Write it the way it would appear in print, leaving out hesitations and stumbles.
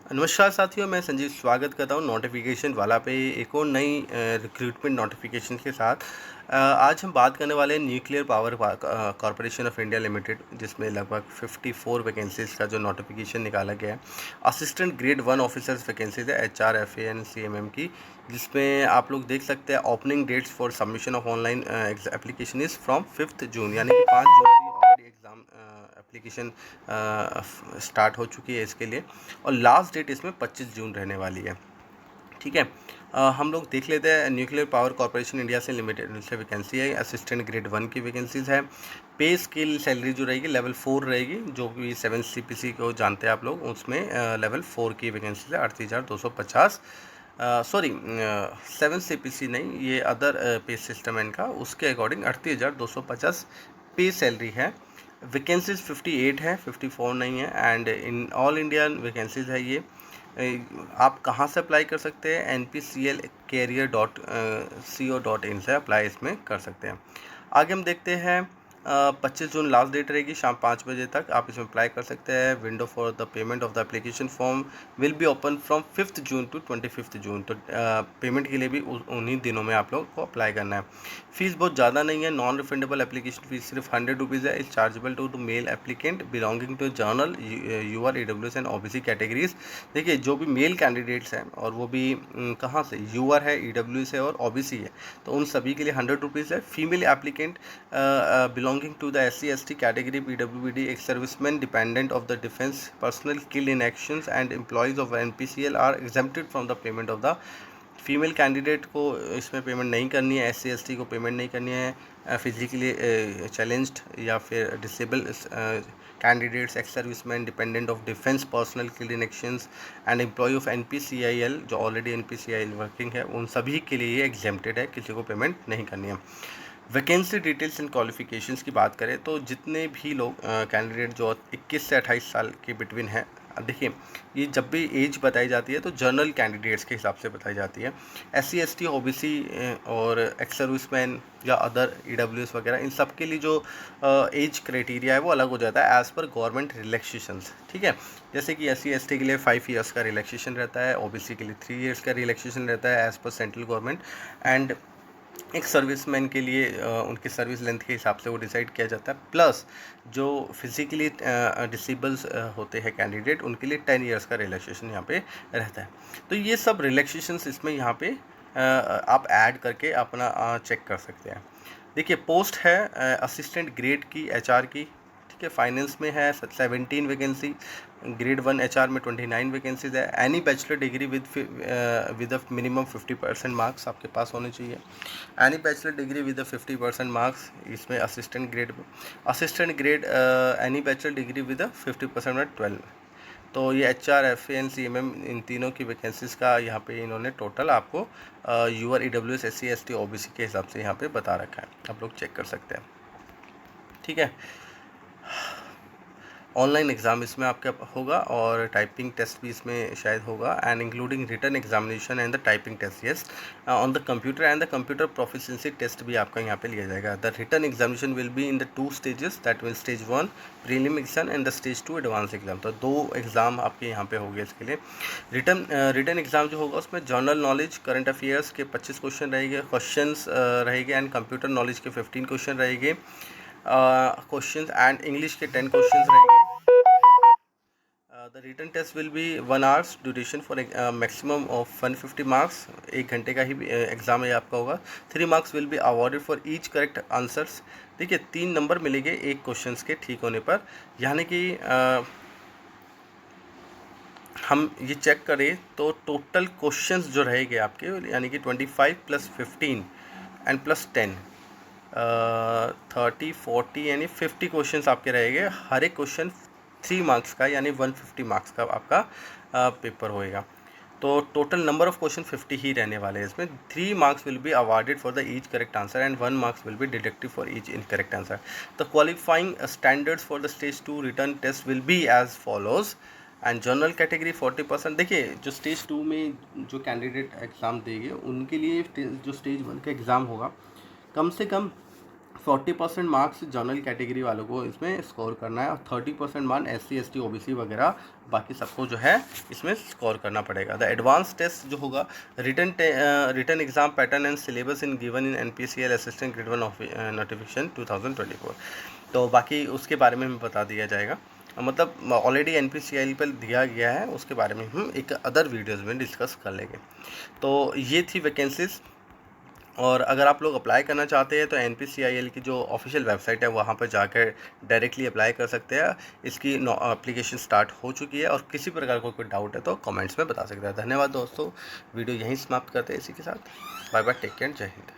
नमस्कार साथियों, मैं संजीव स्वागत करता हूँ नोटिफिकेशन वाला पे एक और नई रिक्रूटमेंट नोटिफिकेशन के साथ। आज हम बात करने वाले हैं nuclear power corporation of India limited, जिसमें लगभग 54 वैकेंसीज़ का जो नोटिफिकेशन निकाला गया है। असिस्टेंट ग्रेड 1 ऑफिसर्स वैकेंसीज है HR FA CMM की, जिसमें आप लोग देख सकते हैं opening dates for submission of online application is from 5 June, यानी कि 5 जून की ऑलरेडी एग्ज़ाम एप्लीकेशन स्टार्ट हो चुकी है इसके लिए, और लास्ट डेट इसमें 25 जून रहने वाली है। ठीक है। हम लोग देख लेते हैं। न्यूक्लियर पावर कॉरपोरेशन इंडिया से लिमिटेड से वैकेंसी है। असिस्टेंट ग्रेड 1 की वैकेंसीज है। पे स्केल सैलरी जो रहेगी लेवल 4 रहेगी, जो कि 7 CPC को जानते हैं आप लोग, उसमें लेवल 4 की वैकेंसीज है। 38,250 सॉरी 7 CPC नहीं, ये अदर पे सिस्टम है इनका, उसके अकॉर्डिंग 38,250 पे सैलरी है। वैकेंसीज 58 है, 54 नहीं है। And in all India vacancies है ये। आप कहाँ से अप्लाई कर सकते हैं? npclcareer.co.in से अप्लाई इसमें कर सकते हैं। आगे हम देखते हैं। 25 जून लास्ट डेट रहेगी, शाम 5 बजे तक आप इसमें अप्लाई कर सकते हैं। Window for the payment of the application form will be open from 5 June to 25 June. तो पेमेंट के लिए भी उन्हीं दिनों में आप लोग को अप्लाई करना है। फीस बहुत ज़्यादा नहीं है। नॉन रिफंडेबल एप्लीकेशन फीस सिर्फ 100 रुपीज़ है। Is chargeable to the male applicant belonging to general UR EWS and OBC categories. देखिए, जो भी मेल कैंडिडेट्स हैं, और वो भी कहाँ से, UR है, EWS है और OBC है, तो उन सभी के लिए 100 रुपीज़ है। Female applicant belonging to the SC/ST category, PWD, ex-servicemen, dependent of the defense, personnel killed in actions and employees of NPCL are exempted from the payment of the। Female candidate को इसमें payment नहीं करनी है। SC/ST को payment नहीं करनी है। Physically challenged या फिर disable candidates, ex serviceman, dependent of defence personnel killed in actions and employ of NPCIL, जो ऑलरेडी NPCIL वर्किंग है, उन सभी के लिए ये एग्जेम्प्टेड है, किसी को पेमेंट नहीं करनी है। वैकेंसी डिटेल्स एंड क्वालिफिकेशंस की बात करें तो जितने भी लोग कैंडिडेट जो 21 से 28 साल के बिटवीन है, देखिए, ये जब भी एज बताई जाती है तो जनरल कैंडिडेट्स के हिसाब से बताई जाती है। SC/ST, OBC और एक्स सर्विसमैन या अदर EWS वगैरह, इन सब के लिए जो एज क्राइटेरिया है वो अलग हो जाता है एज़ पर गवर्नमेंट रिलैक्सेशंस। ठीक है। जैसे कि SC/ST के लिए 5 ईयर्स का रिलैक्सेशन रहता है, OBC के लिए 3 ईयर्स का रिलैक्सेशन रहता है as per central government. And एक सर्विसमैन के लिए उनकी सर्विस लेंथ के हिसाब से वो डिसाइड किया जाता है। प्लस जो फिजिकली डिसेबल्स होते हैं कैंडिडेट, उनके लिए 10 ईयर्स का रिलैक्सेशन यहाँ पे रहता है। तो ये सब रिलैक्सेशंस इसमें यहाँ पे आप ऐड करके अपना चेक कर सकते हैं। देखिए, पोस्ट है असिस्टेंट ग्रेड की HR की। ठीक है। फाइनेंस में है 17 वैकेंसी। ग्रेड 1 HR में 29 वैकेंसीज है। Any bachelor degree with a minimum 50% marks आपके पास होने चाहिए। Any bachelor degree with 50% marks इसमें assistant grade any bachelor degree with 50% में 12। तो ये HR FA एंड CMM, इन तीनों की वैकेंसीज़ का यहाँ पे इन्होंने टोटल आपको UR EWS SC/ST OBC के हिसाब से यहाँ पे बता रखा है, आप लोग चेक कर सकते हैं। ठीक है। ऑनलाइन एग्ज़ाम इसमें आपका होगा और टाइपिंग टेस्ट भी इसमें शायद होगा, and including written examination and the typing test yes on the computer, and the computer proficiency test भी आपका यहाँ पे लिया जाएगा। The written examination will be in the 2 stages, that mean stage 1 prelim exam and the stage 2 advance exam. तो 2 exam आपके यहाँ पे हो गए इसके लिए। रिटन एग्ज़ाम जो होगा उसमें जनरल नॉलेज, करंट अफेयर्स के 25 क्वेश्चन रहेंगे एंड कंप्यूटर नॉलेज के 15 क्वेश्चन रहेंगे क्वेश्चंस, एंड इंग्लिश के 10 क्वेश्चंस रहेंगे। The written test will be 1 hours duration for maximum of 150 marks. 1 घंटे का ही एग्ज़ाम है आपका होगा। 3 marks will be awarded for each correct answers. देखिए, 3 नंबर मिलेंगे एक क्वेश्चन के ठीक होने पर। यानी कि हम ये चेक करें तो टोटल क्वेश्चंस जो रहेंगे आपके, यानी कि 25 + 15 एंड +10 30 40 यानी 50 क्वेश्चंस आपके रहेंगे। हर एक क्वेश्चन 3 मार्क्स का, यानी 150 मार्क्स का आपका पेपर होएगा। तो टोटल नंबर ऑफ क्वेश्चन 50 ही रहने वाले हैं इसमें। 3 marks will be awarded for the each correct answer and 1 marks will be deductive for each incorrect answer. The qualifying standards for the stage 2 written test will be as follows. And general category 40%। देखिए, जो stage 2 में जो candidate exam देंगे उनके लिए जो stage 1 का exam होगा, कम से कम 40% मार्क्स जनरल कैटेगरी वालों को इसमें स्कोर करना है और 30% मार्क्स SC ST OBC वगैरह बाकी सबको जो है इसमें स्कोर करना पड़ेगा। द एडवांस टेस्ट जो होगा written exam pattern and syllabus in given in NPCL assistant grade 1 notification 2024। तो बाकी उसके बारे में हमें बता दिया जाएगा, मतलब ऑलरेडी NPCL पर दिया गया है, उसके बारे में हम एक अदर वीडियोज़ में डिस्कस कर लेंगे। तो ये थी वैकेंसीज़, और अगर आप लोग अप्लाई करना चाहते हैं तो NPCIL की जो ऑफिशियल वेबसाइट है वहाँ पर जाकर डायरेक्टली अप्लाई कर सकते हैं। इसकी एप्लीकेशन स्टार्ट हो चुकी है, और किसी प्रकार का कोई डाउट है तो कमेंट्स में बता सकते हैं। धन्यवाद दोस्तों, वीडियो यहीं समाप्त करते हैं इसी के साथ। बाय बाय, टेक केयर, जय हिंद।